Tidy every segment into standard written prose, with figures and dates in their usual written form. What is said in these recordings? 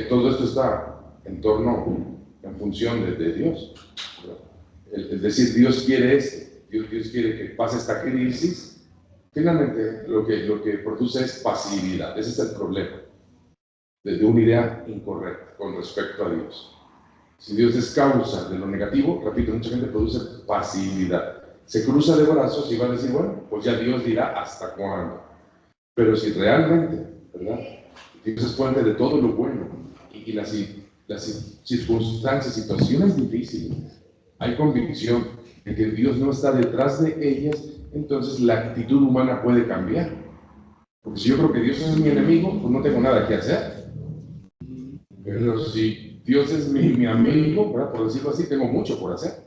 todo esto está en función de Dios. Es decir, Dios quiere Dios quiere que pase esta crisis. Finalmente, lo que produce es pasividad. Ese es el problema de una idea incorrecta con respecto a Dios. Si Dios es causa de lo negativo, repito, mucha gente produce pasividad. Se cruza de brazos y va a decir, bueno, pues ya Dios dirá hasta cuándo. Pero si realmente, ¿verdad? Dios es fuente de todo lo bueno y las circunstancias, situaciones difíciles, hay convicción de que Dios no está detrás de ellas, entonces la actitud humana puede cambiar. Porque si yo creo que Dios es mi enemigo, pues no tengo nada que hacer. Pero si Dios es mi amigo, ¿verdad? Por decirlo así, tengo mucho por hacer.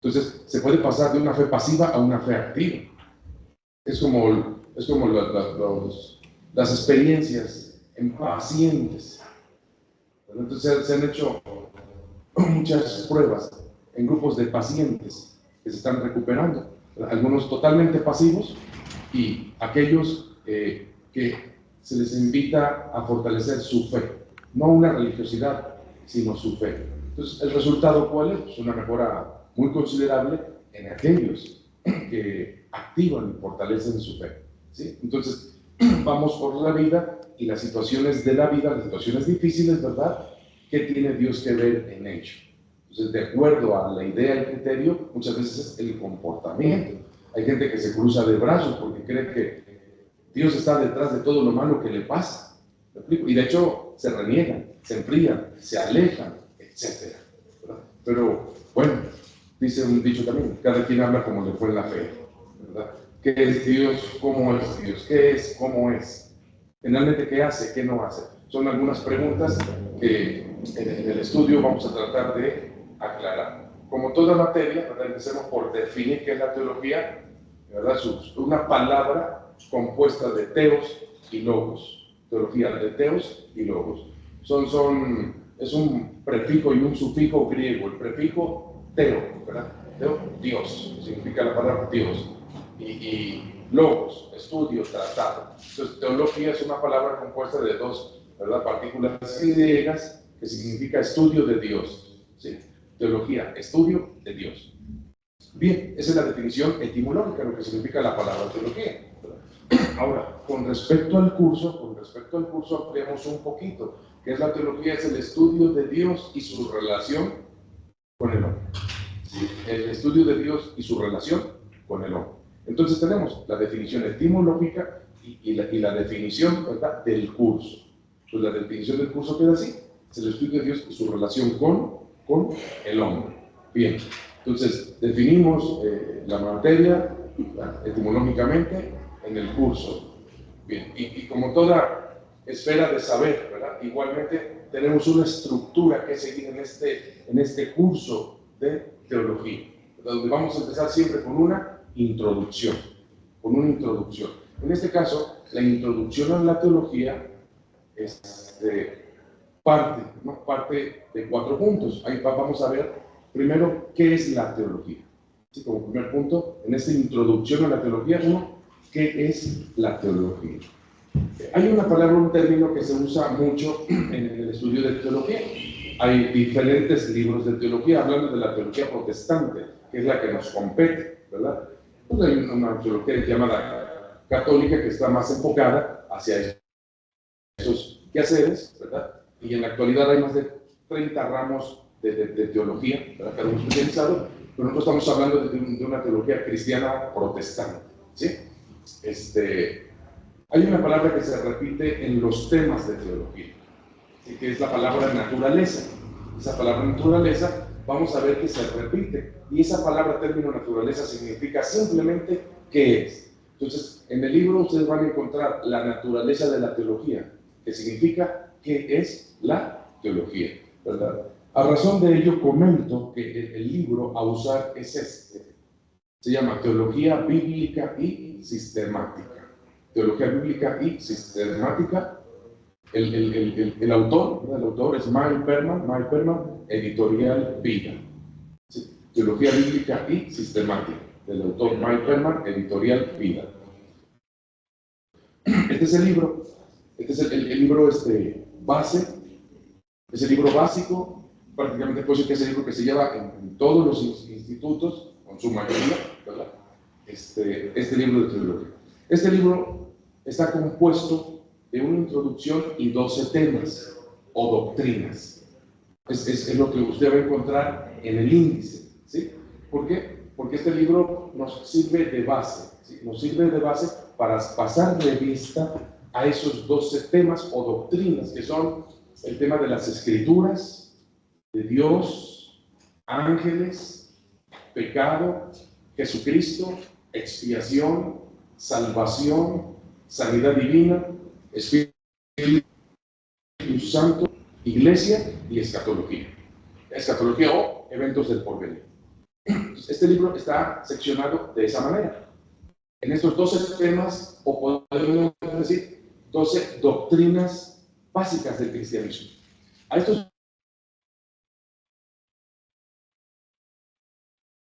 Entonces, se puede pasar de una fe pasiva a una fe activa. Es como las experiencias en pacientes. Entonces, se han hecho muchas pruebas en grupos de pacientes que se están recuperando. Algunos totalmente pasivos y aquellos que se les invita a fortalecer su fe. No una religiosidad, sino su fe. Entonces, ¿el resultado cuál es? Pues una mejora muy considerable en aquellos que activan y fortalecen su fe. ¿Sí? Entonces, vamos por la vida y las situaciones de la vida, las situaciones difíciles, ¿verdad? ¿Qué tiene Dios que ver en ello? Entonces, de acuerdo a la idea, el criterio, muchas veces es el comportamiento. Hay gente que se cruza de brazos porque cree que Dios está detrás de todo lo malo que le pasa. ¿Me explico? Y de hecho, se reniegan, se enfrían, se alejan, etc. Pero, bueno, dice un dicho también, cada quien habla como le fue en la fe, ¿verdad? ¿Qué es Dios? ¿Cómo es Dios? ¿Qué es? ¿Cómo es? Finalmente, ¿qué hace? ¿Qué no hace? Son algunas preguntas que en el estudio vamos a tratar de aclarar. Como toda materia, ¿verdad? Empecemos por definir qué es la teología, ¿verdad? Una palabra compuesta de teos y logos. Teología de teos y logos. Es un prefijo y un sufijo griego. El prefijo teo, ¿verdad? Teo, Dios, significa la palabra Dios. Y logos, estudio, tratado. Entonces, teología es una palabra compuesta de dos, ¿verdad? Partículas griegas que significa estudio de Dios. ¿Sí? Teología, estudio de Dios. Bien, esa es la definición etimológica, lo que significa la palabra teología. Ahora, con respecto al curso ampliamos un poquito. ¿Qué es la teología? Es el estudio de Dios y su relación con el hombre. ¿Sí? El estudio de Dios y su relación con el hombre. Entonces tenemos la definición etimológica y la definición, ¿verdad?, del curso. Pues la definición del curso queda así. Es el estudio de Dios y su relación con el hombre. Bien, entonces definimos la materia etimológicamente en el curso. Bien, y como toda esfera de saber, ¿verdad?, igualmente tenemos una estructura que seguir en este curso de teología, donde vamos a empezar siempre con una introducción. En este caso, la introducción a la teología es parte de 4 puntos. Ahí vamos a ver primero qué es la teología. Así como primer punto, en esta introducción a la teología, ¿qué es la teología? Hay una palabra, un término que se usa mucho en el estudio de teología. Hay diferentes libros de teología, hablando de la teología protestante, que es la que nos compete, ¿verdad? Pues hay una teología llamada católica que está más enfocada hacia esos quehaceres, ¿verdad? Y en la actualidad hay más de 30 ramos de teología, ¿verdad?, cada uno especializado, pero nosotros estamos hablando de una teología cristiana protestante, ¿sí? Hay una palabra que se repite en los temas de teología, ¿sí?, que es la palabra naturaleza. Esa palabra naturaleza, vamos a ver que se repite, y esa palabra término naturaleza significa simplemente qué es. Entonces, en el libro ustedes van a encontrar la naturaleza de la teología, que significa qué es la teología, ¿verdad? A razón de ello comento que el libro a usar es este. Se llama Teología Bíblica y Sistemática. Teología Bíblica y Sistemática. El autor es Mike Perman, editorial Vida. Sí, Teología Bíblica y Sistemática, del autor Mike Perman, editorial Vida. Este es el libro, el libro base Es el libro básico, prácticamente puedo decir que es el libro que se lleva en todos los institutos, con su mayoría, ¿verdad? Este libro de teología. Este libro está compuesto de una introducción y 12 temas o doctrinas. Es lo que usted va a encontrar en el índice, ¿sí? ¿Por qué? Porque este libro nos sirve de base, ¿sí? Nos sirve de base para pasar revista a esos 12 temas o doctrinas, que son el tema de las escrituras, de Dios, ángeles, pecado, Jesucristo, expiación, salvación, sanidad divina, Espíritu Santo, iglesia y escatología. Escatología o eventos del porvenir. Este libro está seccionado de esa manera. En estos 12 temas, o podemos decir, 12 doctrinas básicas del cristianismo. A estos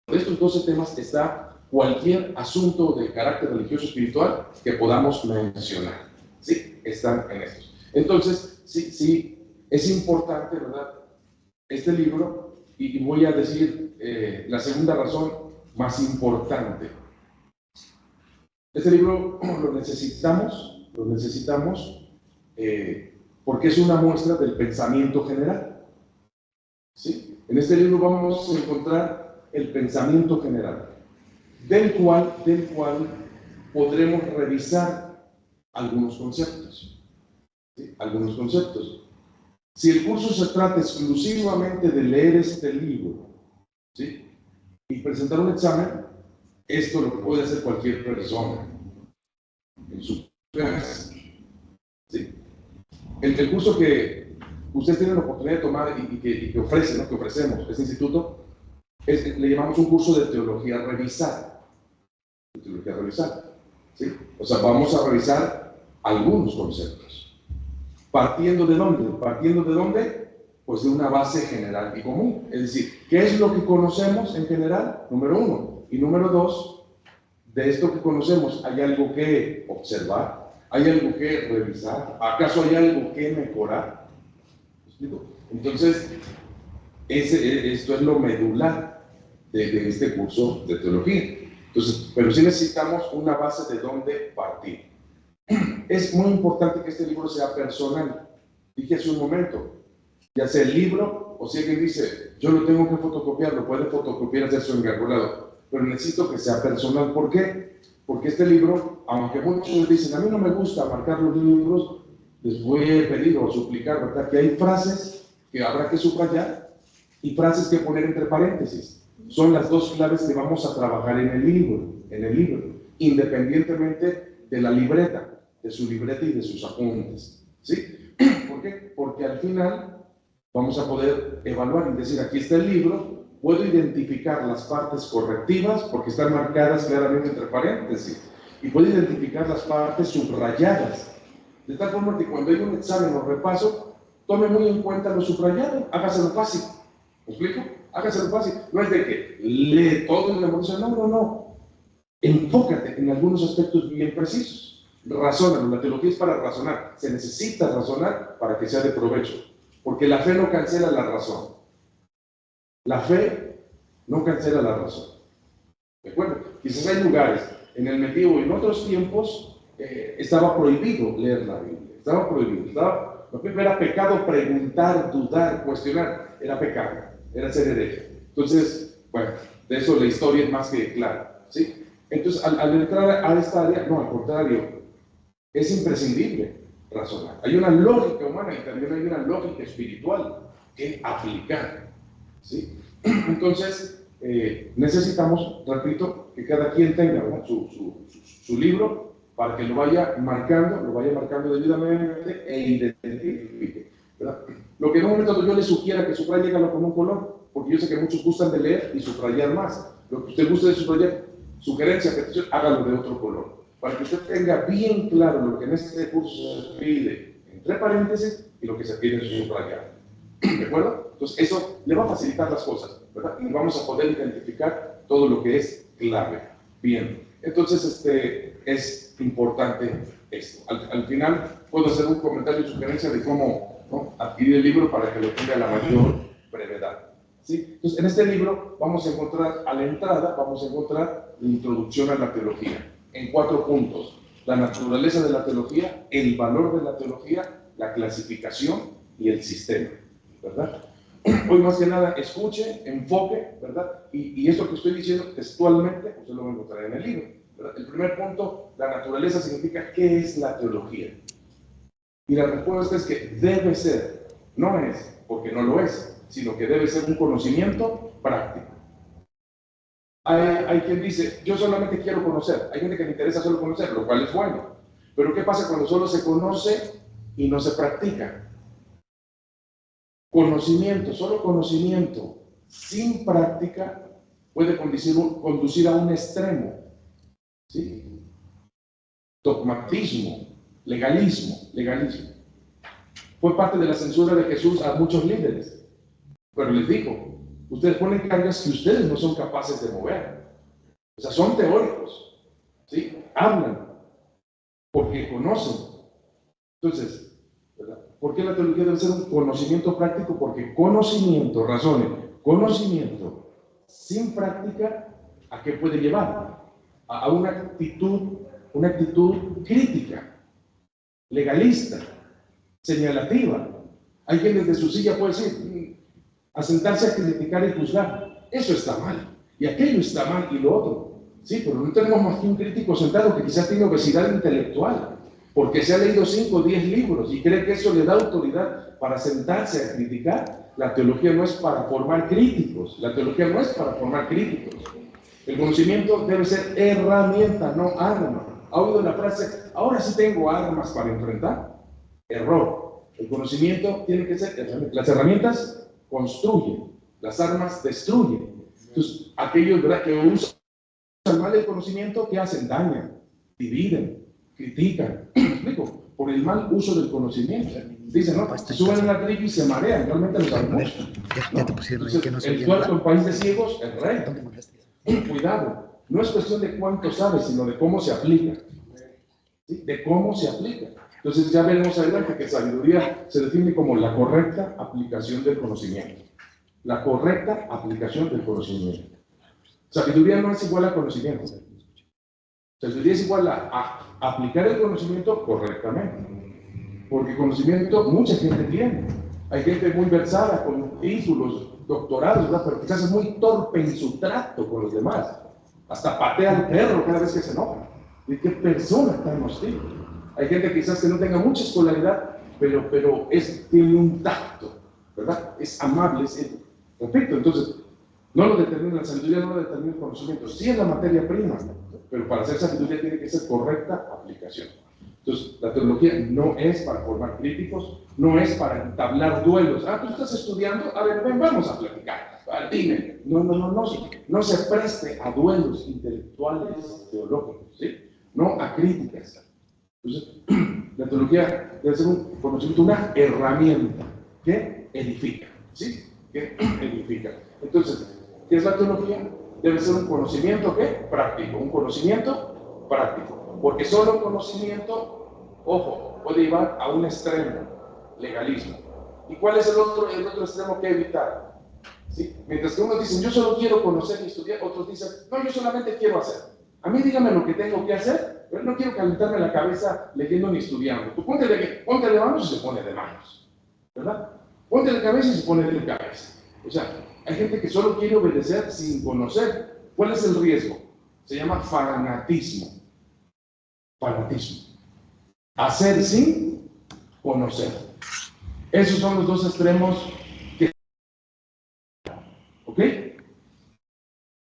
12 temas está cualquier asunto de carácter religioso espiritual que podamos mencionar. Sí, están en estos. Entonces, sí, es importante, ¿verdad? Este libro, y voy a decir la segunda razón más importante. Este libro lo necesitamos porque es una muestra del pensamiento general. ¿Sí? En este libro vamos a encontrar el pensamiento general, del cual podremos revisar algunos conceptos. ¿Sí? Algunos conceptos. Si el curso se trata exclusivamente de leer este libro, ¿sí?, y presentar un examen, esto lo puede hacer cualquier persona en su casa. ¿Sí? El curso que ustedes tienen la oportunidad de tomar y que ofrecen, ¿no?, que ofrecemos este instituto, le llamamos un curso de teología revisada. De teología revisada. ¿Sí? O sea, vamos a revisar algunos conceptos. ¿Partiendo de dónde? ¿Partiendo de dónde? Pues de una base general y común. Es decir, ¿qué es lo que conocemos en general? Número uno. Y número dos, de esto que conocemos, ¿hay algo que observar? ¿Hay algo que revisar? ¿Acaso hay algo que mejorar? ¿Me explico? Entonces, esto es lo medular de este curso de teología. Entonces, pero sí necesitamos una base de dónde partir. Es muy importante que este libro sea personal. Dije hace un momento, ya sea el libro, o si alguien dice, yo lo tengo que fotocopiar, lo puede fotocopiar, hacer su engargolado, pero necesito que sea personal. ¿Por qué? Porque este libro, aunque muchos dicen, a mí no me gusta marcar los libros, les voy a pedir o suplicar, ¿verdad?, que hay frases que habrá que subrayar y frases que poner entre paréntesis. Son las dos claves que vamos a trabajar en el libro, independientemente de la libreta, de su libreta y de sus apuntes. ¿Sí? ¿Por qué? Porque al final vamos a poder evaluar y decir, aquí está el libro, puedo identificar las partes correctivas porque están marcadas claramente entre paréntesis, y puedo identificar las partes subrayadas, de tal forma que cuando hay un examen o repaso, tome muy en cuenta lo subrayado, hágaselo fácil. ¿Me explico? Hágaselo fácil. No es de que lee todo y memoriza, no. Enfócate en algunos aspectos bien precisos. Razónalo, la teología es para razonar. Se necesita razonar para que sea de provecho. Porque la fe no cancela la razón. La fe no cancela la razón. ¿De acuerdo? Quizás hay lugares, en el Medievo y en otros tiempos, estaba prohibido leer la Biblia. Estaba prohibido. Era pecado preguntar, dudar, cuestionar. Era pecado. Era ser hereje. Entonces, bueno, de eso la historia es más que clara. ¿Sí? Entonces, al entrar a esta área, no, al contrario, es imprescindible razonar. Hay una lógica humana y también hay una lógica espiritual que aplicar. ¿Sí? Entonces, necesitamos, repito, que cada quien tenga, ¿no?, su libro para que lo vaya marcando debidamente e identifique, ¿verdad? Lo que en un momento yo le sugiera que subraye, hágalo con un color, porque yo sé que muchos gustan de leer y subrayar más. Lo que usted guste de subrayar, sugerencia, petición, hágalo de otro color, para que usted tenga bien claro lo que en este curso se pide entre paréntesis y lo que se pide subrayar. ¿De acuerdo? Entonces, eso le va a facilitar las cosas, ¿verdad? Y vamos a poder identificar todo lo que es clave. Bien, entonces, es importante esto. Al final puedo hacer un comentario y sugerencia de cómo, ¿no?, adquirir el libro para que lo tenga a la mayor brevedad. ¿Sí? Entonces, en este libro vamos a encontrar, a la entrada, vamos a encontrar la introducción a la teología, en 4 puntos. La naturaleza de la teología, el valor de la teología, la clasificación y el sistema, ¿verdad? Hoy más que nada, escuche, enfoque, ¿verdad? Y esto que estoy diciendo textualmente, usted lo va a encontrar en el libro, ¿verdad? El primer punto, la naturaleza significa, ¿qué es la teología? Y la respuesta es que debe ser, no es, porque no lo es, sino que debe ser un conocimiento práctico. Hay quien dice, yo solamente quiero conocer. Hay gente que le interesa solo conocer, lo cual es bueno. Pero ¿qué pasa cuando solo se conoce y no se practica? Conocimiento, solo conocimiento, sin práctica, puede conducir a un extremo. ¿Sí? Dogmatismo, legalismo. Fue parte de la censura de Jesús a muchos líderes. Pero les dijo, ustedes ponen cargas que ustedes no son capaces de mover. O sea, son teóricos, ¿sí? Hablan, porque conocen. Entonces, ¿verdad? ¿Por qué la teología debe ser un conocimiento práctico? Porque conocimiento, conocimiento sin práctica, ¿a qué puede llevar? A una actitud crítica, legalista, señalativa. Hay quien desde su silla puede decir, a sentarse a criticar y juzgar. Eso está mal, y aquello está mal, y lo otro. Sí, pero no tenemos más que un crítico sentado que quizás tiene obesidad intelectual, porque se ha leído 5 o 10 libros y cree que eso le da autoridad para sentarse a criticar. La teología no es para formar críticos, la teología no es para formar críticos. El conocimiento debe ser herramienta, no arma. ¿Ha oído la frase, ahora sí tengo armas para enfrentar? Error. El conocimiento tiene que ser herramienta. Las herramientas construyen, las armas destruyen. Entonces, aquellos, ¿verdad?, que usan mal el conocimiento, ¿qué hacen? Dañan, dividen, critican. ¿Me explico? Por el mal uso del conocimiento. Dicen, no, se suben en la tribu y se marean, realmente lo sabemos. Ya te pusieron ahí que no se el tuerto en país de ciegos, el rey. Cuidado, no es cuestión de cuánto sabes, sino de cómo se aplica. ¿Sí? De cómo se aplica. Entonces ya veremos adelante que sabiduría se define como la correcta aplicación del conocimiento. La correcta aplicación del conocimiento. Sabiduría no es igual a conocimiento. Sabiduría es igual a aplicar el conocimiento correctamente. Porque conocimiento mucha gente tiene. Hay gente muy versada con títulos, doctorados, ¿verdad?, pero quizás es muy torpe en su trato con los demás. Hasta patea al perro cada vez que se enoja. ¿Y qué persona tan hostil? Hay gente quizás que no tenga mucha escolaridad, pero tiene un tacto, ¿verdad? Es amable, es perfecto. Entonces, no lo determina la sabiduría, no lo determina el conocimiento. Sí es la materia prima, pero para hacer sabiduría tiene que ser correcta aplicación. Entonces, la teología no es para formar críticos, no es para entablar duelos. Ah, tú estás estudiando, a ver, ven, vamos a platicar. Dime. No se preste a duelos intelectuales, teológicos, ¿sí? No a críticas. Entonces, la teología debe ser un conocimiento, una herramienta que edifica, ¿sí? Que edifica. Entonces, ¿qué es la teología? Debe ser un conocimiento, ¿qué? Práctico, un conocimiento práctico. Porque solo conocimiento, ojo, puede llevar a un extremo, legalismo. ¿Y cuál es el otro extremo que evitar? ¿Sí? Mientras que unos dicen, yo solo quiero conocer y estudiar, otros dicen, no, yo solamente quiero hacer. A mí dígame lo que tengo que hacer, pero no quiero calentarme la cabeza leyendo ni estudiando. Tú ponte de manos y se pone de manos, ¿verdad? Ponte de cabeza y se pone de cabeza. O sea, hay gente que solo quiere obedecer sin conocer. ¿Cuál es el riesgo? Se llama fanatismo. Fanatismo. Hacer sin conocer. Esos son los dos extremos que... ¿Ok?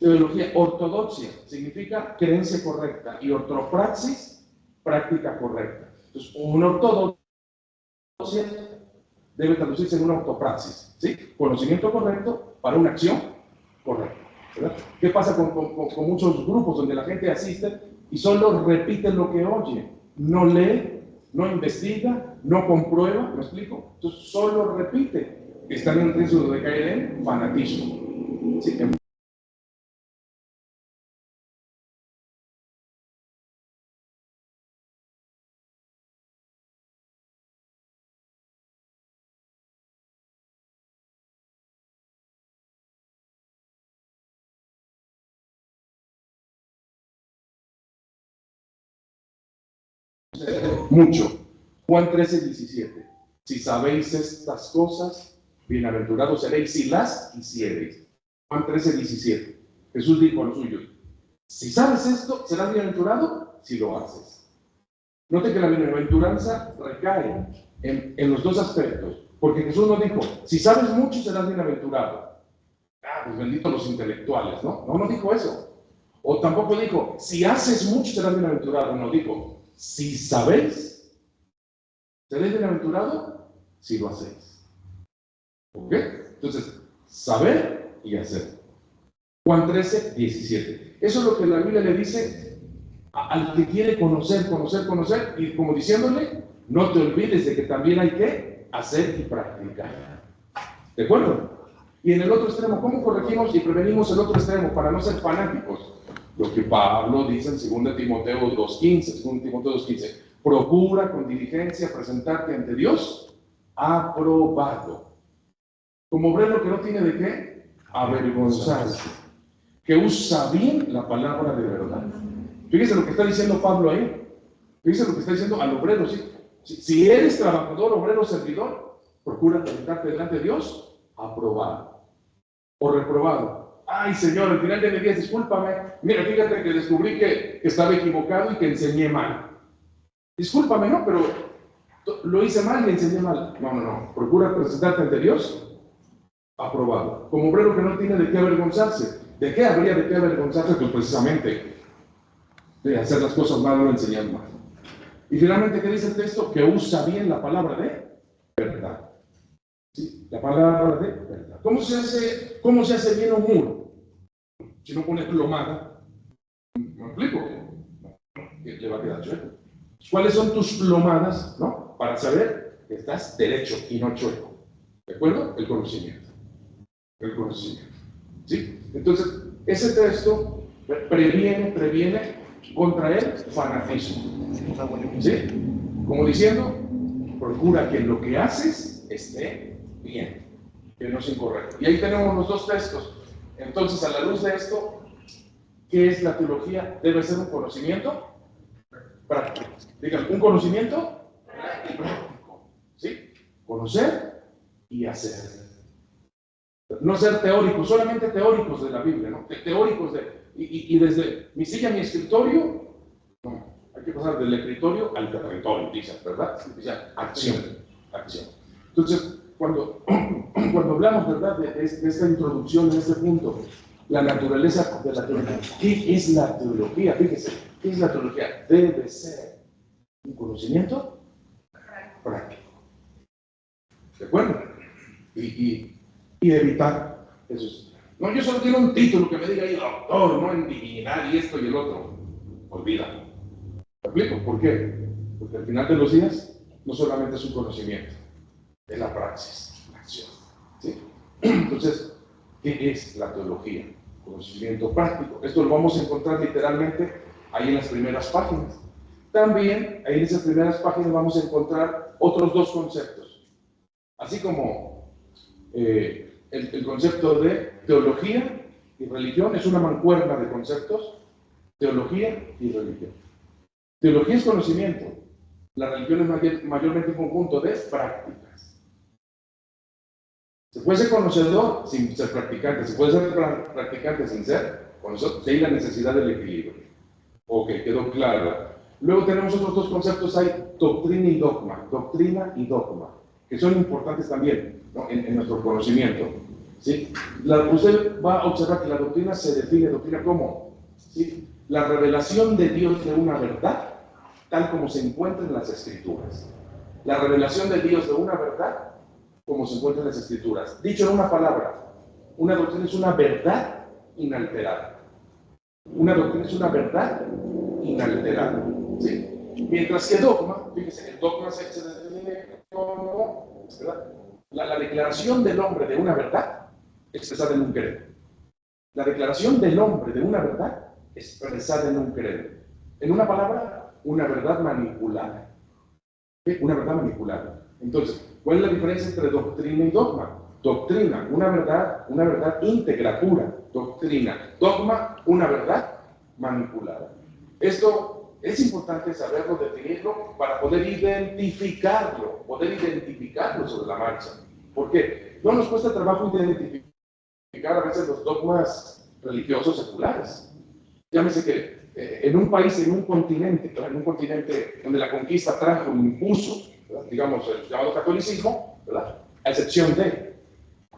Teología, ortodoxia significa creencia correcta y ortopraxis, práctica correcta. Entonces, una ortodoxia debe traducirse en una ortopraxis, ¿sí? Conocimiento correcto para una acción correcta, ¿verdad? ¿Qué pasa con muchos grupos donde la gente asiste y solo repite lo que oye? No lee, no investiga, no comprueba, ¿me explico? Entonces, solo repite. Están en riesgo de caer en fanatismo, ¿sí? mucho. Juan 13:17. Si sabéis estas cosas, bienaventurados seréis si las hiciereis. Juan 13:17. Jesús dijo a los suyos: si sabes esto, serás bienaventurado si lo haces. Note que la bienaventuranza recae en los dos aspectos. Porque Jesús no dijo: si sabes mucho, serás bienaventurado. Pues bendito los intelectuales, ¿no? No dijo eso. O tampoco dijo: si haces mucho, serás bienaventurado. No, dijo: si sabéis, seréis bienaventurado si lo hacéis. ¿Ok? Entonces, saber y hacer. Juan 13:17. Eso es lo que la Biblia le dice al que quiere conocer, y como diciéndole: no te olvides de que también hay que hacer y practicar. ¿De acuerdo? Y en el otro extremo, ¿cómo corregimos y prevenimos el otro extremo para no ser fanáticos? Lo que Pablo dice en 2 Timoteo 2:15, procura con diligencia presentarte ante Dios aprobado, como obrero que no tiene de qué avergonzarse, que usa bien la palabra de verdad. Fíjese lo que está diciendo Pablo ahí. Fíjese lo que está diciendo al obrero. ¿Sí? Si eres trabajador, obrero, servidor, procura presentarte delante de Dios aprobado o reprobado. Ay, Señor, al final de mi día, discúlpame. Mira, fíjate que descubrí que estaba equivocado y que enseñé mal. Discúlpame, ¿no? Pero lo hice mal y enseñé mal. No. Procura presentarte ante Dios aprobado. Como obrero que no tiene de qué avergonzarse. ¿De qué habría de qué avergonzarse? Pues precisamente de hacer las cosas mal o enseñar mal. Y finalmente, ¿qué dice el texto? Que usa bien la palabra de verdad. ¿Sí? La palabra de verdad. ¿Cómo se hace bien un muro? Si no pones plomada, ¿me explico? Le va a quedar chueco. ¿Cuáles son tus plomadas, no? Para saber que estás derecho y no chueco. ¿De acuerdo? El conocimiento. ¿Sí? Entonces, ese texto previene contra el fanatismo. ¿Sí? Como diciendo, procura que lo que haces esté bien, que no sea incorrecto. Y ahí tenemos los dos textos. Entonces, a la luz de esto, ¿qué es la teología? Debe ser un conocimiento práctico. Digan, un conocimiento práctico. ¿Sí? Conocer y hacer. No ser teóricos, solamente teóricos de la Biblia, ¿no? Teóricos y desde mi silla a mi escritorio, no. Hay que pasar del escritorio al territorio, dicen, ¿verdad? Dice, acción. Entonces, cuando hablamos, ¿verdad?, de esta introducción, de este punto, la naturaleza de la teología. ¿Qué es la teología? Fíjese, ¿qué es la teología? Debe ser un conocimiento práctico. ¿De acuerdo? Y evitar eso. No, yo solo quiero un título que me diga ahí doctor, no en divinidad y esto y el otro. Olvídalo. ¿Me explico? ¿Por qué? Porque al final de los días no solamente es un conocimiento, es la praxis, la acción. ¿Sí? Entonces, ¿qué es la teología? Conocimiento práctico. Esto lo vamos a encontrar literalmente ahí en las primeras páginas. También ahí en esas primeras páginas vamos a encontrar otros dos conceptos. Así como el concepto de teología y religión es una mancuerna de conceptos, teología y religión. Teología es conocimiento, la religión es mayormente un conjunto de prácticas. Se puede ser conocedor sin ser practicante, se puede ser practicante sin ser conocedor, de ahí la necesidad del equilibrio. Ok, quedó claro. Luego tenemos otros dos conceptos, hay doctrina y dogma, que son importantes también, ¿no?, en nuestro conocimiento. ¿Sí? Usted va a observar que la doctrina se define, ¿doctrina cómo? ¿Sí? La revelación de Dios de una verdad, tal como se encuentra en las Escrituras. La revelación de Dios de una verdad, como se encuentra en las Escrituras. Dicho en una palabra, una doctrina es una verdad inalterada. Una doctrina es una verdad inalterada. ¿Sí? Mientras que dogma, fíjese, el dogma se define como, ¿verdad?, la declaración del hombre de una verdad expresada en un credo. La declaración del hombre de una verdad expresada en un credo. En una palabra, una verdad manipulada. ¿Sí? Una verdad manipulada. Entonces, ¿cuál es la diferencia entre doctrina y dogma? Doctrina, una verdad íntegra, pura. Doctrina. Dogma, una verdad manipulada. Esto es importante saberlo, definirlo, para poder identificarlo sobre la marcha. ¿Por qué? No nos cuesta trabajo identificar a veces los dogmas religiosos seculares. Llámese que en un país, en un continente donde la conquista trajo, impuso, ¿verdad?, digamos, el llamado catolicismo, ¿verdad?, a excepción de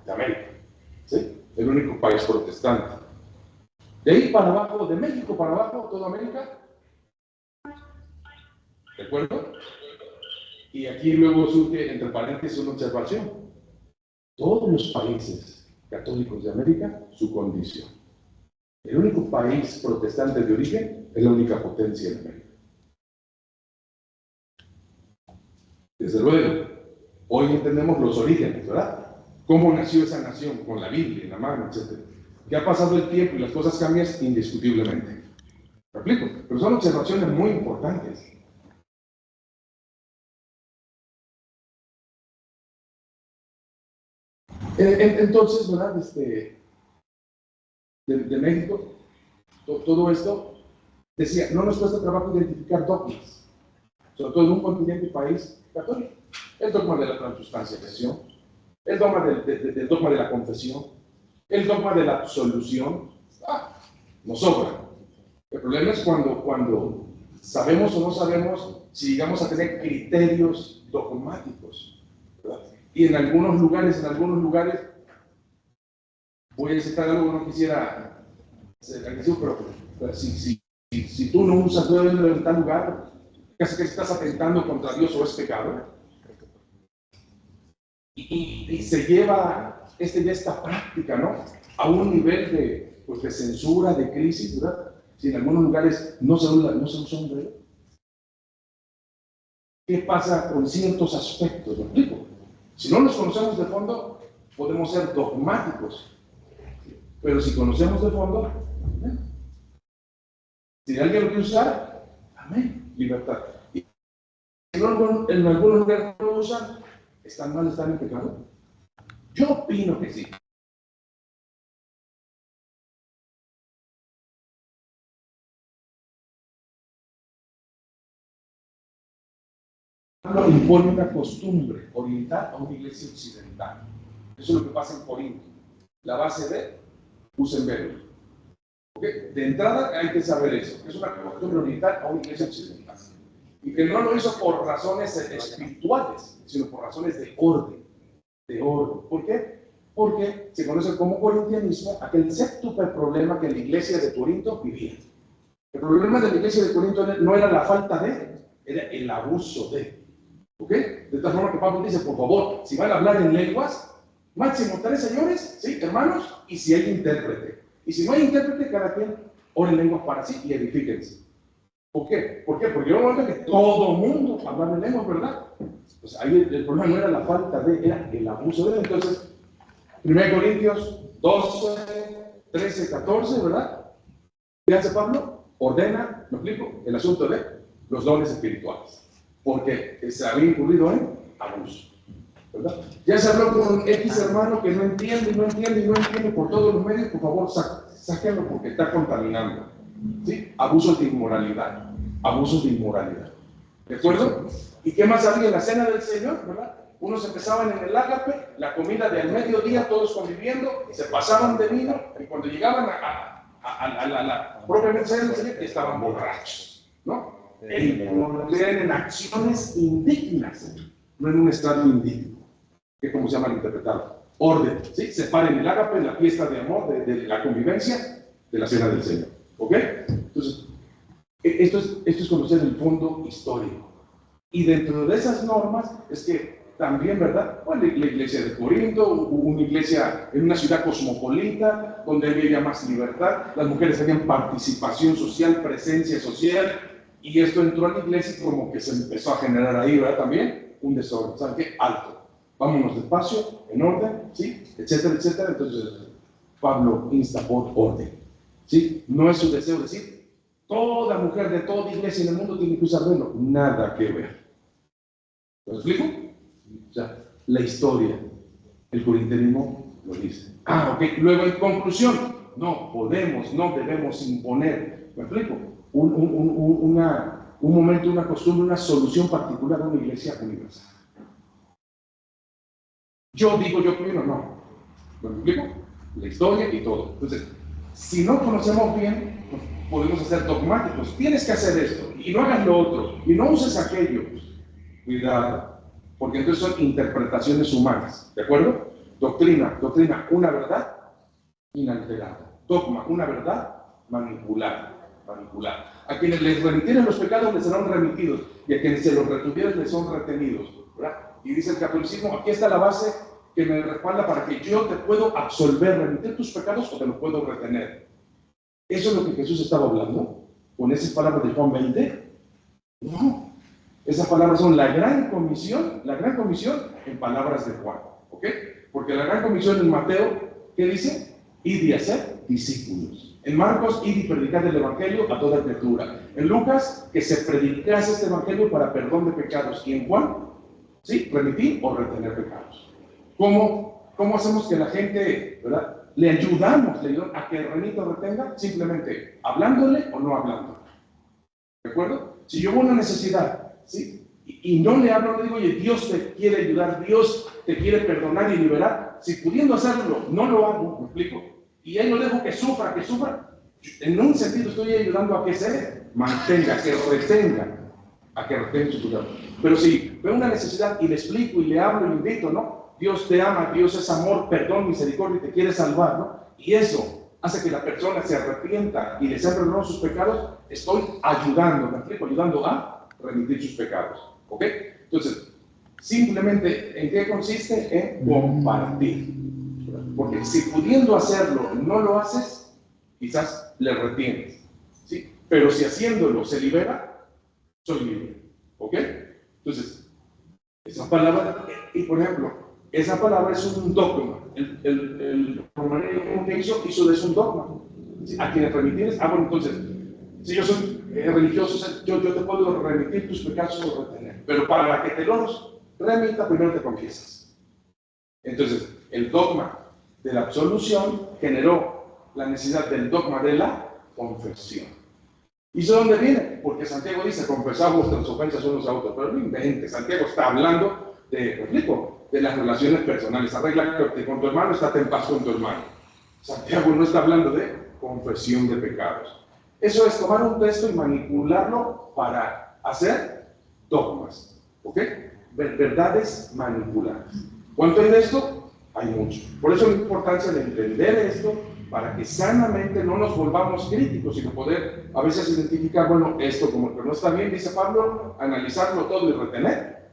América, ¿sí?, el único país protestante. De ahí para abajo, de México para abajo, toda América, ¿de acuerdo? Y aquí luego surge, entre paréntesis, una observación. Todos los países católicos de América, su condición. El único país protestante de origen es la única potencia en América. Desde luego, hoy entendemos los orígenes, ¿verdad? ¿Cómo nació esa nación? Con la Biblia en la mano, etc. Que ha pasado el tiempo y las cosas cambian indiscutiblemente. ¿Me explico? Pero son observaciones muy importantes. Entonces, ¿verdad? De México, todo esto, decía, no nos cuesta trabajo identificar dogmas, sobre todo en un continente y país católico. El dogma de la transustanciación, el dogma del dogma de la confesión, el dogma de la absolución. Nos sobra. El problema es cuando sabemos o no sabemos si llegamos a tener criterios dogmáticos, ¿verdad? Y en algunos lugares, voy a citar algo que no quisiera ser agresivo, pero si tú no usas duelo en tal lugar, casi que estás atentando contra Dios o es pecado. Y se lleva esta práctica, ¿no?, a un nivel de censura, de crisis, ¿verdad? Si en algunos lugares no se usa un velo. ¿Qué pasa con ciertos aspectos? ¿Me explico? Si no los conocemos de fondo, podemos ser dogmáticos. Pero si conocemos de fondo, ¿eh?, si alguien lo quiere usar, amén, libertad. Y si no, en algunos lugares no lo usan, ¿están mal, están en pecado? Yo opino que sí. Impone una costumbre oriental a una iglesia occidental. Eso es lo que pasa en Corinto. La base de usen velo. ¿Okay? De entrada hay que saber eso, que es una costumbre oriental a una iglesia occidental. Y que no lo hizo por razones espirituales, sino por razones de orden. De orden. ¿Por qué? Porque se conoce como corintianismo aquel séptuple problema que la iglesia de Corinto vivía. El problema de la iglesia de Corinto no era la falta de, era el abuso de. ¿Ok? De tal forma que Pablo dice, por favor, si van a hablar en lenguas, máximo 3 señores, ¿sí, hermanos? Y si hay intérprete. Y si no hay intérprete, cada quien ore en lenguas para sí y edifíquense. ¿Por qué? Porque yo no veo que todo mundo habla en lenguas, ¿verdad? Pues ahí el problema no era la falta de, era el abuso de. Entonces, 1 Corintios 12, 13, 14, ¿verdad? ¿Qué hace Pablo? Ordena, ¿me explico? El asunto de los dones espirituales. Porque se había incurrido en abuso, ¿verdad? Ya se habló con X hermano que no entiende por todos los medios, por favor, sáquenlo porque está contaminando. ¿Sí? Abusos de inmoralidad. ¿De acuerdo? ¿Y qué más había en la cena del Señor, verdad? Unos empezaban en el ágape, la comida de al mediodía, todos conviviendo, se pasaban de vino, y cuando llegaban a la propia cena del Señor, estaban borrachos, ¿no? En acciones indignas, no en un estado indigno, que como se llama interpretado. Orden, ¿sí? Separen el ágape, la fiesta de amor, de la convivencia, de la cena del Señor. ¿Ok? Entonces, esto es conocer el fondo histórico. Y dentro de esas normas es que también, ¿verdad? Pues la iglesia de Corinto, una iglesia en una ciudad cosmopolita, donde había más libertad, las mujeres tenían participación social, presencia social. Y esto entró a la iglesia y como que se empezó a generar ahí, ¿verdad? También un desorden. ¿Saben qué? Alto. Vámonos despacio, en orden, ¿sí? Etcétera, etcétera. Entonces, Pablo insta por orden, ¿sí? No es su deseo decir, toda mujer de toda iglesia en el mundo tiene que usar velo. Nada que ver. ¿Lo explico? O sea, la historia, el corintianismo lo dice. Ok. Luego, en conclusión, no podemos, no debemos imponer. ¿Me explico? Una un momento, una costumbre, una solución particular a una iglesia universal. Yo digo, yo primero, no. ¿Me explico? La historia y todo. Entonces, si no conocemos bien, pues podemos ser dogmáticos. Tienes que hacer esto, y no hagas lo otro, y no uses aquello. Cuidado, porque entonces son interpretaciones humanas, ¿de acuerdo? Doctrina, una verdad inalterada. Dogma, una verdad manipulada. A quienes les remitieron los pecados les serán remitidos, y a quienes se los retuvieron les son retenidos, ¿verdad? Y dice el catolicismo, aquí está la base que me respalda para que yo te puedo absolver, remitir tus pecados o te los puedo retener. ¿Eso es lo que Jesús estaba hablando con esas palabras de Juan 20? No. Esas palabras son la gran comisión en palabras de Juan, ¿ok? Porque la gran comisión en Mateo, ¿qué dice? Id y hacer discípulos. En Marcos, id y predicar el evangelio a toda criatura. En Lucas, que se predicase este evangelio para perdón de pecados. Y en Juan, ¿sí? Remitir o retener pecados. ¿Cómo hacemos que la gente, ¿verdad? Le ayudamos a que remita o retenga? Simplemente hablándole o no hablándole. ¿De acuerdo? Si yo veo una necesidad, ¿sí? Y no le hablo, le digo, oye, Dios te quiere ayudar, Dios te quiere perdonar y liberar. Si pudiendo hacerlo, no lo hago, ¿me explico? Y ahí lo dejo que sufra. En un sentido estoy ayudando a que se mantenga, que retenga su pecado. Pero si veo una necesidad y le explico y le hablo y le invito, ¿no? Dios te ama, Dios es amor, perdón, misericordia y te quiere salvar, ¿no? Y eso hace que la persona se arrepienta y le sean perdonados sus pecados. Estoy ayudando, ¿me explico? Ayudando a remitir sus pecados, ¿ok? Entonces, simplemente, ¿en qué consiste? En compartir. Porque si pudiendo hacerlo no lo haces, quizás le retienes, ¿sí? Pero si haciéndolo se libera, soy libre, ¿ok? Entonces, esa palabra, y por ejemplo, esa palabra es un dogma. El romano que hizo de eso un dogma. ¿Sí? A quienes remitienes, bueno, entonces, si yo soy religioso, yo te puedo remitir tus pecados o retener. Pero para que te los remita, primero te confiesas. Entonces, el dogma de la absolución generó la necesidad del dogma de la confesión. ¿Y eso de dónde viene? Porque Santiago dice, confesad vuestras ofensas unos a otros. Pero no inventes, Santiago está hablando de las relaciones personales. Arréglate con tu hermano, estate en paz con tu hermano. Santiago no está hablando de confesión de pecados. Eso es tomar un texto y manipularlo para hacer dogmas, ¿ok? Verdades manipuladas. ¿Cuánto hay de esto? Hay mucho. Por eso la importancia de entender esto, para que sanamente no nos volvamos críticos, sino poder a veces identificar, bueno, esto como que no está bien, dice Pablo, analizarlo todo y retener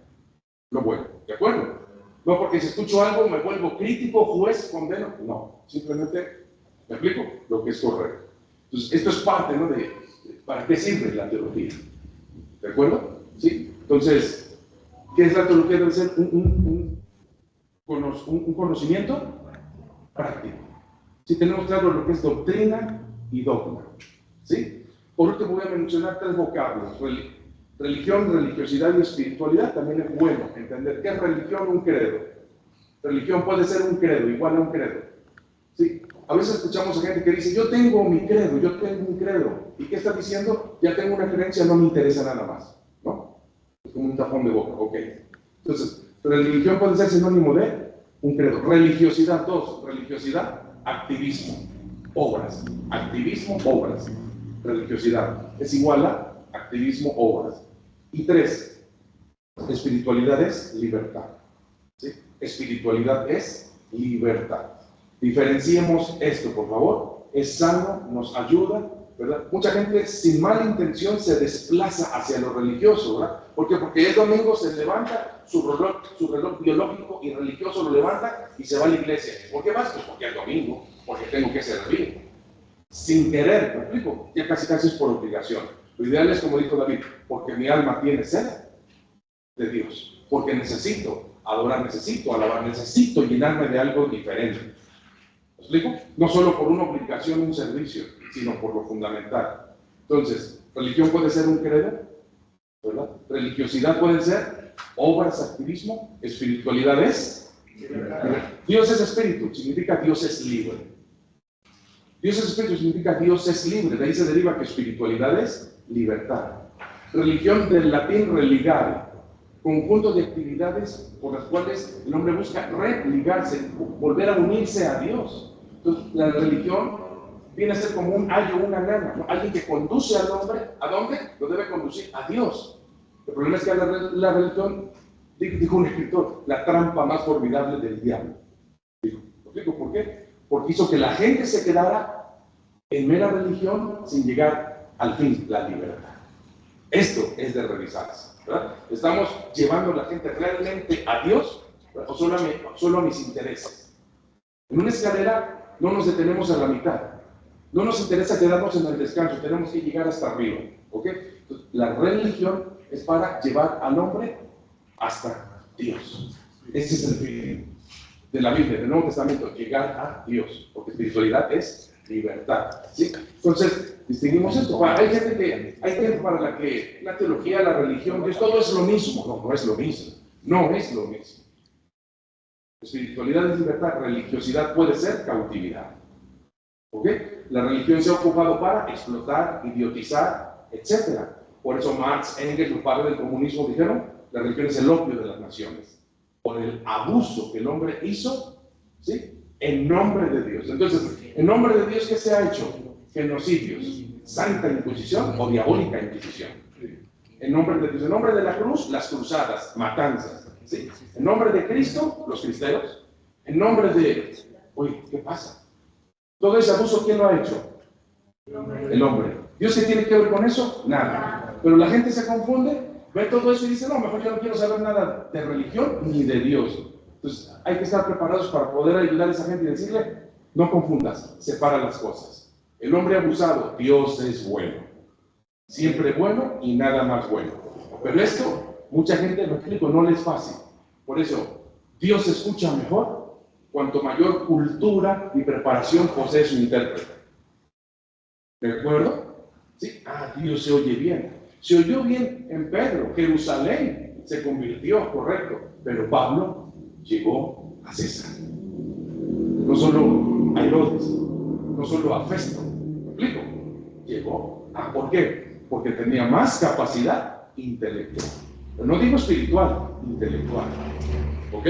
lo bueno, ¿de acuerdo? No porque si escucho algo me vuelvo crítico, juez, condeno, no, simplemente me explico lo que es correcto. Entonces, esto es parte, ¿no? ¿Para qué sirve la teología? ¿De acuerdo? ¿Sí? Entonces, ¿qué es la teología? Debe ser un conocimiento práctico. Si tenemos claro lo que es doctrina y dogma, ¿sí? Por último voy a mencionar 3 vocablos: religión, religiosidad y espiritualidad. También es bueno entender qué es religión, un credo. Religión puede ser un credo, igual a un credo, ¿sí? A veces escuchamos a gente que dice, yo tengo mi credo, yo tengo un credo. ¿Y qué está diciendo? Ya tengo una creencia, no me interesa nada más, ¿no? Es como un tapón de boca, ok. Entonces, religión puede ser sinónimo de un credo. Religiosidad, 2, religiosidad, activismo, obras. Activismo, obras. Religiosidad es igual a activismo, obras. Y 3, espiritualidad es libertad. ¿Sí? Espiritualidad es libertad. Diferenciemos esto, por favor. Es sano, nos ayuda, ¿verdad? Mucha gente sin mala intención se desplaza hacia lo religioso, ¿verdad? ¿Por qué? Porque el domingo se levanta, su reloj biológico y religioso lo levanta y se va a la iglesia. ¿Por qué vas? Pues porque es domingo, porque tengo que servir. Sin querer, ¿me explico? Ya casi es por obligación. Lo ideal es, como dijo David, porque mi alma tiene sed de Dios, porque necesito adorar, necesito alabar, necesito llenarme de algo diferente. ¿Me explico? No solo por una obligación, un servicio, sino por lo fundamental. Entonces, religión puede ser un credo, ¿verdad? Religiosidad puede ser obras, activismo. Espiritualidad es Dios es espíritu, significa Dios es libre. Dios es espíritu, significa Dios es libre. De ahí se deriva que espiritualidad es libertad. Religión del latín religare, conjunto de actividades por las cuales el hombre busca religarse, volver a unirse a Dios. Entonces, la religión viene a ser como un ayo, una lana, ¿no? Alguien que conduce al hombre, ¿a dónde? Lo debe conducir a Dios. El problema es que la religión, dijo un escritor, la trampa más formidable del diablo. ¿Lo explico por qué? Porque hizo que la gente se quedara en mera religión sin llegar al fin, la libertad. Esto es de revisarse, ¿verdad? ¿Estamos llevando a la gente realmente a Dios, ¿verdad? O solo a mis intereses? En una escalera no nos detenemos a la mitad. No nos interesa quedarnos en el descanso, tenemos que llegar hasta arriba, ¿ok? Entonces, la religión es para llevar al hombre hasta Dios. Ese es el fin de la Biblia, del Nuevo Testamento, llegar a Dios, porque espiritualidad es libertad, ¿sí? Entonces, distinguimos esto. Hay gente para la que la teología, la religión, Dios, todo es lo mismo. No, no es lo mismo. No es lo mismo. Espiritualidad es libertad, religiosidad puede ser cautividad. ¿Ok? La religión se ha ocupado para explotar, idiotizar, etc. Por eso Marx, Engels, los padres del comunismo dijeron, la religión es el opio de las naciones. Por el abuso que el hombre hizo, ¿sí? En nombre de Dios. Entonces, en nombre de Dios, ¿qué se ha hecho? Genocidios, santa inquisición o diabólica inquisición. En nombre de Dios, en nombre de la cruz, las cruzadas, matanzas. ¿Sí? En nombre de Cristo, los cristeros. En nombre de... Oye, ¿qué pasa? Todo ese abuso, ¿quién lo ha hecho? El hombre. ¿Dios qué tiene que ver con eso? Nada. Pero la gente se confunde, ve todo eso y dice, no, mejor yo no quiero saber nada de religión ni de Dios. Entonces, hay que estar preparados para poder ayudar a esa gente y decirle, no confundas, separa las cosas. El hombre abusado, Dios es bueno. Siempre bueno y nada más bueno. Pero esto, mucha gente, lo explico, no les es fácil. Por eso, Dios escucha mejor cuanto mayor cultura y preparación posee su intérprete. ¿De acuerdo? ¿Sí? Dios se oye bien. Se oyó bien en Pedro. Jerusalén se convirtió, correcto. Pero Pablo llegó a César. No solo a Herodes, no solo a Festo. ¿Me explico? Llegó. ¿Por qué? Porque tenía más capacidad intelectual. Pero no digo espiritual, intelectual. ¿Ok?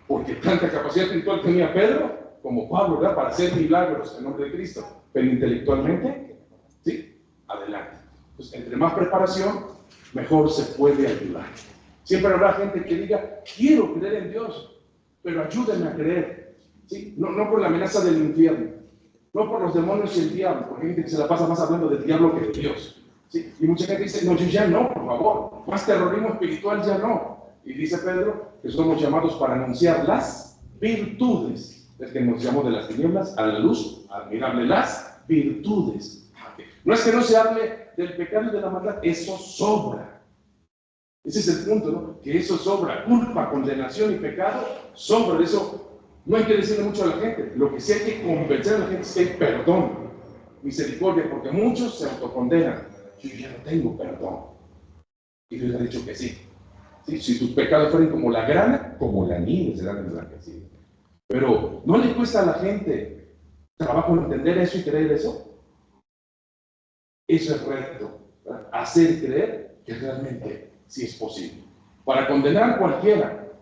Porque tanta capacidad espiritual tenía Pedro como Pablo, ¿verdad? Para hacer milagros en nombre de Cristo. Pero intelectualmente, ¿sí? Adelante. Pues entre más preparación, mejor se puede ayudar. Siempre habrá gente que diga, quiero creer en Dios, pero ayúdenme a creer. ¿Sí? No por la amenaza del infierno, no por los demonios y el diablo, porque hay gente que se la pasa más hablando del diablo que de Dios. ¿Sí? Y mucha gente dice, no, yo ya no, por favor, más terrorismo espiritual ya no. Y dice Pedro que somos llamados para anunciar las virtudes. Es que nos llamamos de las tinieblas a la luz admirable, las virtudes. No es que no se hable del pecado y de la maldad, eso sobra. Ese es el punto, ¿no? Que eso sobra. Culpa, condenación y pecado sobra. De eso no hay que decirle mucho a la gente. Lo que sí hay que convencer a la gente es que hay perdón, misericordia, porque muchos se autocondenan. Yo ya no tengo perdón. Y Dios ha dicho que sí. ¿Sí? Si tus pecados fueran como la grana, como la nieve serán emblanquecidos. Pero ¿no le cuesta a la gente trabajo entender eso y creer eso? Eso es reto, ¿verdad? Hacer creer que realmente sí es posible. Para condenar a cualquiera,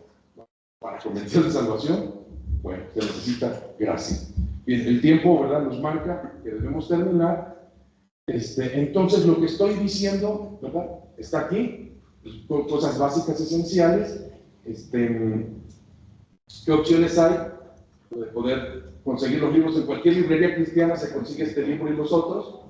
para convencer de salvación, bueno, se necesita gracia. Bien, el tiempo, ¿verdad?, nos marca que debemos terminar. Entonces, lo que estoy diciendo, ¿verdad?, está aquí. Cosas básicas, esenciales. ¿Qué opciones hay? De poder conseguir los libros en cualquier librería cristiana, se consigue este libro y los otros.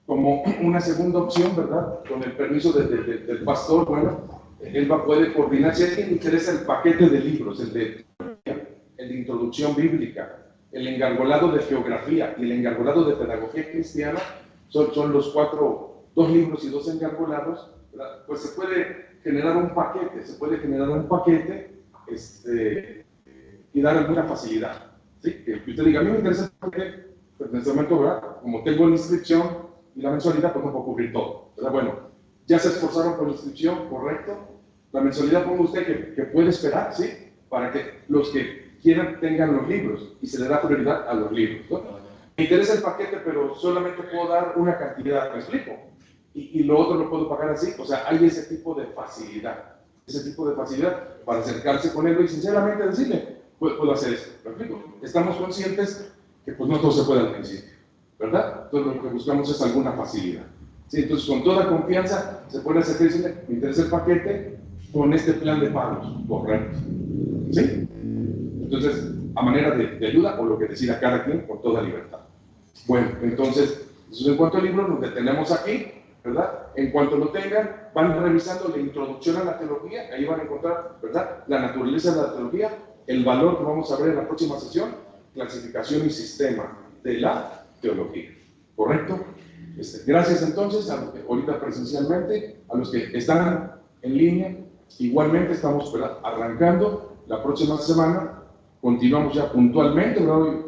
Como una segunda opción, ¿verdad? Con el permiso del pastor, bueno, él puede coordinar. Si a alguien le interesa el paquete de libros, el de introducción bíblica, el engargolado de geografía y el engargolado de pedagogía cristiana, son los 2 libros y 2 engargolados, ¿verdad? Pues se puede generar un paquete, y dar alguna facilidad. ¿Sí? Que usted diga, a mí me interesa el paquete, pero en este momento, ¿verdad?, como tengo la inscripción y la mensualidad, pues no puedo cubrir todo. ¿Verdad? Bueno, ya se esforzaron por la inscripción, correcto. La mensualidad, ponga usted que puede esperar, ¿sí?, para que los que quieran tengan los libros y se le da prioridad a los libros, ¿no? Me interesa el paquete, pero solamente puedo dar una cantidad, ¿me explico? y lo otro lo puedo pagar así. O sea, hay ese tipo de facilidad para acercarse con él y sinceramente decirle, puedo hacer esto. ¿Me explico? Estamos conscientes que pues no todo se puede al principio, ¿verdad? Entonces lo que buscamos es alguna facilidad. ¿Sí? Entonces con toda confianza se puede acercar y decirle, me interesa el paquete con este plan de pagos, correcto. ¿Sí? Entonces, a manera de ayuda o lo que decida cada quien con toda libertad. Bueno, entonces en cuanto al libro nos detenemos aquí, ¿verdad? En cuanto lo tengan, van revisando la introducción a la teología, ahí van a encontrar, ¿verdad? La naturaleza de la teología, el valor que vamos a ver en la próxima sesión, clasificación y sistema de la teología, ¿correcto? Gracias entonces, ahorita presencialmente, a los que están en línea, igualmente estamos, ¿verdad?, arrancando la próxima semana, continuamos ya puntualmente, ¿verdad? Hoy,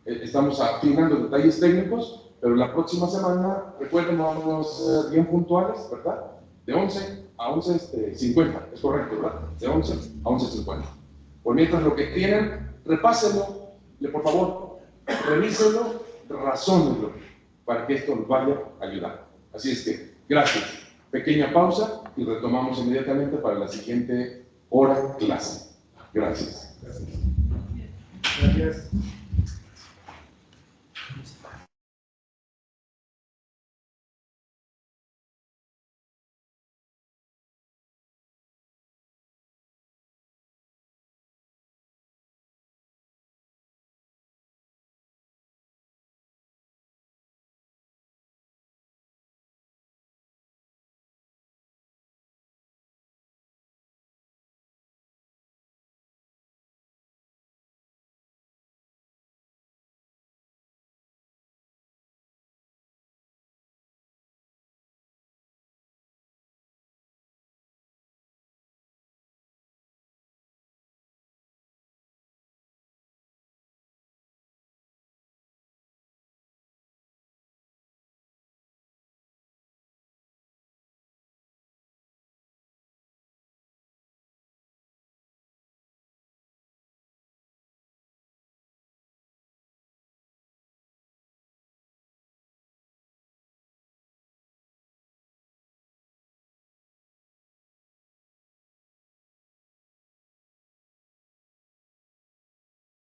estamos afinando detalles técnicos, pero la próxima semana, recuerden, vamos a ser bien puntuales, ¿verdad? De 11 a 11:50, es correcto, ¿verdad? De 11 a 11:50. Por mientras lo que tienen, repásenlo, por favor, revísenlo, razónenlo, para que esto nos vaya a ayudar. Así es que, gracias. Pequeña pausa y retomamos inmediatamente para la siguiente hora clase. Gracias. Gracias.